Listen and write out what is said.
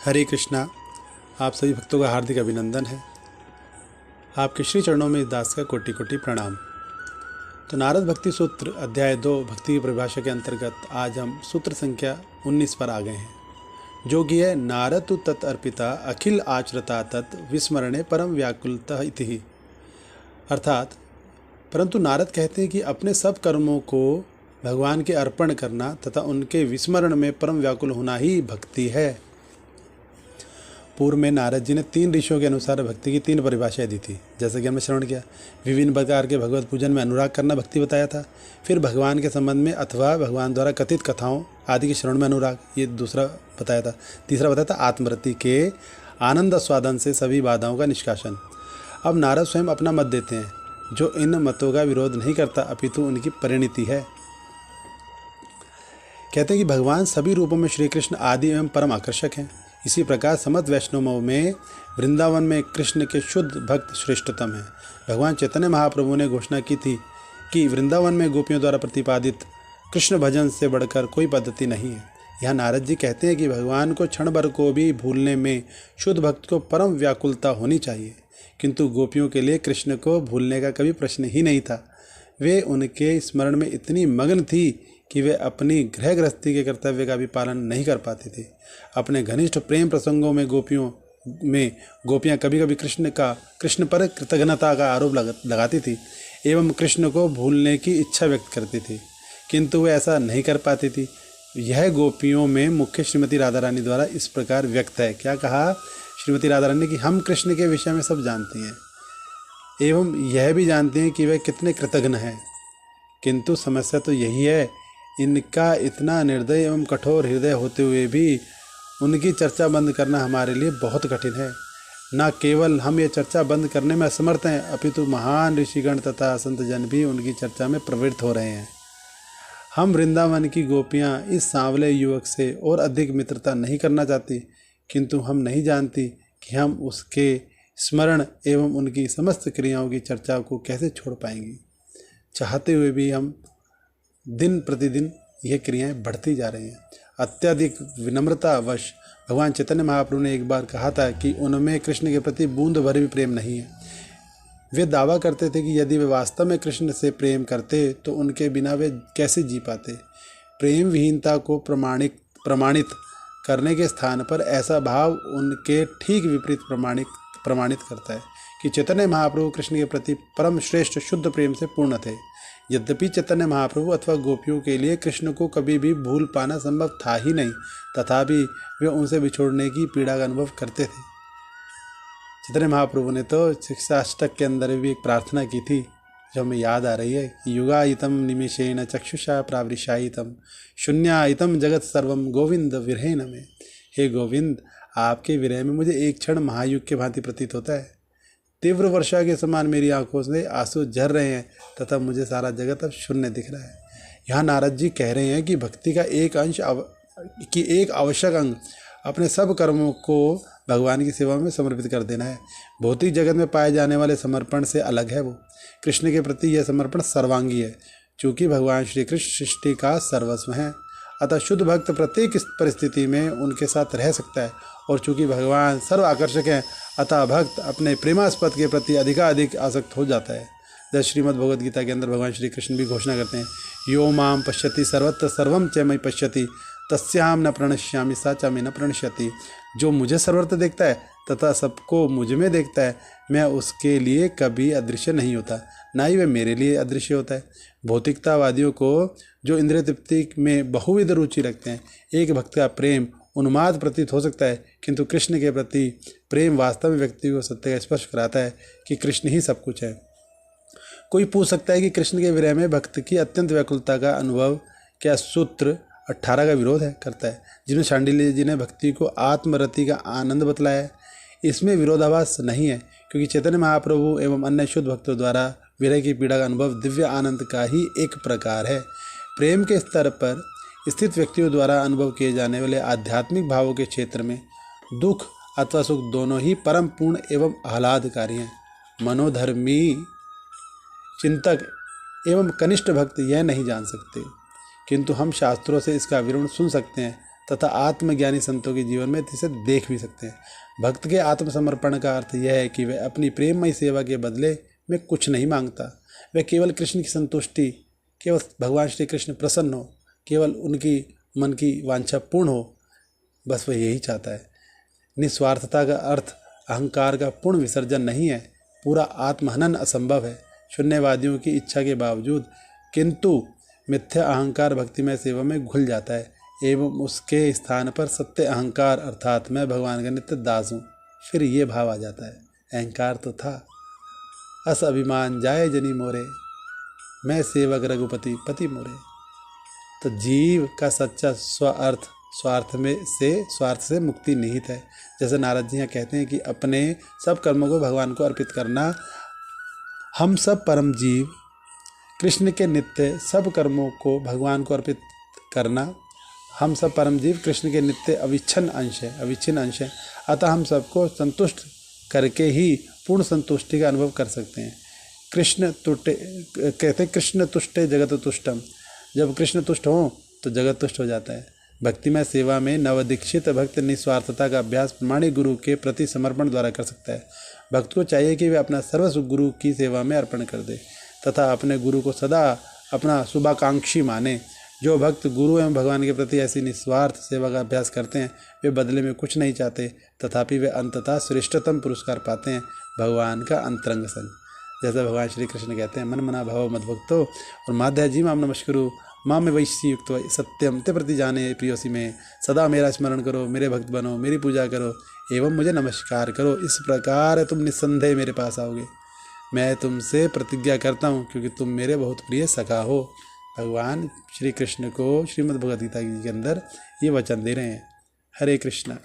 हरे कृष्णा। आप सभी भक्तों का हार्दिक अभिनंदन है। आपके श्री चरणों में इस दास का कोटि कोटि प्रणाम। तो नारद भक्ति सूत्र अध्याय 2 भक्ति की परिभाषा के अंतर्गत आज हम सूत्र संख्या 19 पर आ गए हैं, जो कि है नारद तु तत् अर्पिता अखिल आचरता तत् विस्मरणे परम व्याकुलता इति। अर्थात परंतु नारद कहते हैं कि अपने सब कर्मों को भगवान के अर्पण करना तथा उनके विस्मरण में परम व्याकुल होना ही भक्ति है। पूर्व में नारद जी ने 3 ऋषियों के अनुसार भक्ति की 3 परिभाषाएं दी थी, जैसे कि हमने श्रवण किया। विभिन्न प्रकार के भगवत पूजन में अनुराग करना भक्ति बताया था। फिर भगवान के संबंध में अथवा भगवान द्वारा कथित कथाओं आदि के श्रवण में अनुराग, ये दूसरा बताया था। तीसरा बताया था आत्मरति के आनंद स्वादन से सभी बाधाओं का निष्कासन। अब नारद स्वयं अपना मत देते हैं, जो इन मतों का विरोध नहीं करता अपितु उनकी परिणति है। कहते हैं कि भगवान सभी रूपों में श्री कृष्ण आदि एवं परम आकर्षक हैं। इसी प्रकार समस्त वैष्णवों में वृंदावन में कृष्ण के शुद्ध भक्त श्रेष्ठतम हैं। भगवान चैतन्य महाप्रभु ने घोषणा की थी कि वृंदावन में गोपियों द्वारा प्रतिपादित कृष्ण भजन से बढ़कर कोई पद्धति नहीं है। यहाँ नारद जी कहते हैं कि भगवान को क्षण भर को भी भूलने में शुद्ध भक्त को परम व्याकुलता होनी चाहिए, किंतु गोपियों के लिए कृष्ण को भूलने का कभी प्रश्न ही नहीं था। वे उनके स्मरण में इतनी मग्न थी कि वे अपनी गृह गृहस्थी के कर्तव्य का भी पालन नहीं कर पाते थे। अपने घनिष्ठ प्रेम प्रसंगों में गोपियां कभी कभी कृष्ण पर कृतज्ञता का आरोप लगाती थी एवं कृष्ण को भूलने की इच्छा व्यक्त करती थी, किंतु वे ऐसा नहीं कर पाती थी। यह गोपियों में मुख्य श्रीमती राधा रानी द्वारा इस प्रकार व्यक्त है। क्या कहा श्रीमती राधा रानी ने कि हम कृष्ण के विषय में सब जानते हैं एवं यह भी जानते हैं कि वे कितने कृतज्ञ हैं, किंतु समस्या तो यही है, इनका इतना निर्दय एवं कठोर हृदय होते हुए भी उनकी चर्चा बंद करना हमारे लिए बहुत कठिन है। न केवल हम ये चर्चा बंद करने में असमर्थ हैं, अपितु महान ऋषिगण तथा संत जन भी उनकी चर्चा में प्रवृत्त हो रहे हैं। हम वृंदावन की गोपियां इस सांवले युवक से और अधिक मित्रता नहीं करना चाहती, किंतु हम नहीं जानती कि हम उसके स्मरण एवं उनकी समस्त क्रियाओं की चर्चा को कैसे छोड़ पाएंगे। चाहते हुए भी हम दिन प्रतिदिन ये क्रियाएं बढ़ती जा रही हैं। अत्यधिक विनम्रतावश भगवान चैतन्य महाप्रभु ने एक बार कहा था कि उनमें कृष्ण के प्रति बूंद भर भी प्रेम नहीं है। वे दावा करते थे कि यदि वे वास्तव में कृष्ण से प्रेम करते तो उनके बिना वे कैसे जी पाते। प्रेम विहीनता को प्रमाणित करने के स्थान पर ऐसा भाव उनके ठीक विपरीत प्रमाणित करता है कि चैतन्य महाप्रभु कृष्ण के प्रति परम श्रेष्ठ शुद्ध प्रेम से पूर्ण थे। यद्यपि चैतन्य महाप्रभु अथवा गोपियों के लिए कृष्ण को कभी भी भूल पाना संभव था ही नहीं, तथापि वे उनसे बिछोड़ने की पीड़ा का अनुभव करते थे। चैतन्य महाप्रभु ने तो शिक्षाष्टक के अंदर भी एक प्रार्थना की थी, जो हमें याद आ रही है कि युगायितम निमेषेण चक्षुषा प्रावृषायितम शून्यायितम जगत सर्वम गोविंद विरहेण में। हे गोविंद, आपके विरह में मुझे एक क्षण महायुग के भांति प्रतीत होता है। तीव्र वर्षा के समान मेरी आंखों से आंसू झर रहे हैं तथा मुझे सारा जगत अब शून्य दिख रहा है। यहाँ नारद जी कह रहे हैं कि भक्ति का एक आवश्यक अंग अपने सब कर्मों को भगवान की सेवा में समर्पित कर देना है। भौतिक जगत में पाए जाने वाले समर्पण से अलग है वो। कृष्ण के प्रति यह समर्पण सर्वांगी है, चूँकि भगवान श्री कृष्ण सृष्टि का सर्वस्व हैं। अतः शुद्ध भक्त प्रत्येक परिस्थिति में उनके साथ रह सकता है, और चूँकि भगवान सर्व आकर्षक हैं, अतः भक्त अपने प्रेमास्पद के प्रति अधिकाधिक आसक्त हो जाता है। जैसे श्रीमद् भगवद गीता के अंदर भगवान श्री कृष्ण भी घोषणा करते हैं, यो माम पश्यति सर्वत्र सर्वम च मयि पश्यति तस्याम न प्रणश्यामि सा च मे न प्रणश्यति। जो मुझे सर्वत्र देखता है तथा सबको मुझ में देखता है, मैं उसके लिए कभी अदृश्य नहीं होता, ना ही वह मेरे लिए अदृश्य होता है। भौतिकतावादियों को, जो इंद्रिय तृप्ति में बहुविध रुचि रखते हैं, एक भक्त का प्रेम उन्माद प्रतीत हो सकता है, किंतु कृष्ण के प्रति प्रेम वास्तव में व्यक्ति को सत्य का स्पर्श कराता है कि कृष्ण ही सब कुछ है। कोई पूछ सकता है कि कृष्ण के विरह में भक्त की अत्यंत व्याकुलता का अनुभव क्या सूत्र 18 का विरोध करता है, जिसमें शांडिल्य जी ने भक्ति को आत्मरति का आनंद बतलाया है। इसमें विरोधाभास नहीं है, क्योंकि चैतन्य महाप्रभु एवं अन्य शुद्ध भक्तों द्वारा विरह की पीड़ा का अनुभव दिव्य आनंद का ही एक प्रकार है। प्रेम के स्तर पर स्थित व्यक्तियों द्वारा अनुभव किए जाने वाले आध्यात्मिक भावों के क्षेत्र में दुख अथवा सुख दोनों ही परम पूर्ण एवं आह्लादकारी हैं। मनोधर्मी चिंतक एवं कनिष्ठ भक्त यह नहीं जान सकते, किंतु हम शास्त्रों से इसका विवरण सुन सकते हैं तथा आत्मज्ञानी संतों के जीवन में इसे देख भी सकते हैं। भक्त के आत्मसमर्पण का अर्थ यह है कि वह अपनी प्रेममयी सेवा के बदले में कुछ नहीं मांगता। वह केवल कृष्ण की संतुष्टि, केवल भगवान श्री कृष्ण प्रसन्न हो, केवल उनकी मन की वांछा पूर्ण हो, बस वह यही चाहता है। निस्वार्थता का अर्थ अहंकार का पूर्ण विसर्जन नहीं है। पूरा आत्महनन असंभव है शून्यवादियों की इच्छा के बावजूद, किंतु मिथ्या अहंकार भक्तिमय सेवा में घुल जाता है एवं उसके स्थान पर सत्य अहंकार अर्थात मैं भगवान का नित्य दास हूँ। फिर ये भाव आ जाता है, अहंकार तो था, अस अभिमान जाए जनी मोरे, मैं सेवक रघुपति पति मोरे। तो जीव का सच्चा स्वार्थ से मुक्ति निहित है। जैसे नारद जी यहाँ कहते हैं कि अपने सब कर्मों को भगवान को अर्पित करना। हम सब परम जीव कृष्ण के नित्य सब कर्मों को भगवान को अर्पित करना। हम सब परम जीव कृष्ण के नित्य अविच्छिन्न अंश है। अतः हम सबको संतुष्ट करके ही पूर्ण संतुष्टि का अनुभव कर सकते हैं। कृष्ण तुष्टे जगत तुष्टम। जब कृष्ण तुष्ट हो तो जगत तुष्ट हो जाता है। भक्तिमय सेवा में नवदीक्षित भक्त निस्वार्थता का अभ्यास प्रामाणिक गुरु के प्रति समर्पण द्वारा कर सकता है। भक्त को चाहिए कि वह अपना सर्वस्व गुरु की सेवा में अर्पण कर दे तथा अपने गुरु को सदा अपना शुभाकांक्षी माने। जो भक्त गुरु एवं भगवान के प्रति ऐसी निस्वार्थ सेवा का अभ्यास करते हैं, वे बदले में कुछ नहीं चाहते, तथापि वे अंततः श्रेष्ठतम पुरस्कार पाते हैं, भगवान का अंतरंग संग। जैसा भगवान श्री कृष्ण कहते हैं, मन मना भव मद्भक्तो और माध्य जी माम नमस्कुरु माँ में वैश्य युक्त सत्यम ते प्रति जाने प्रियोसी में। सदा मेरा स्मरण करो, मेरे भक्त बनो, मेरी पूजा करो एवं मुझे नमस्कार करो। इस प्रकार तुम निस्संदेह मेरे पास आओगे। मैं तुमसे प्रतिज्ञा करता हूँ क्योंकि तुम मेरे बहुत प्रिय सखा हो। भगवान श्री कृष्ण को श्रीमद् भगवद गीता जी के अंदर ये वचन दे रहे हैं। हरे कृष्णा।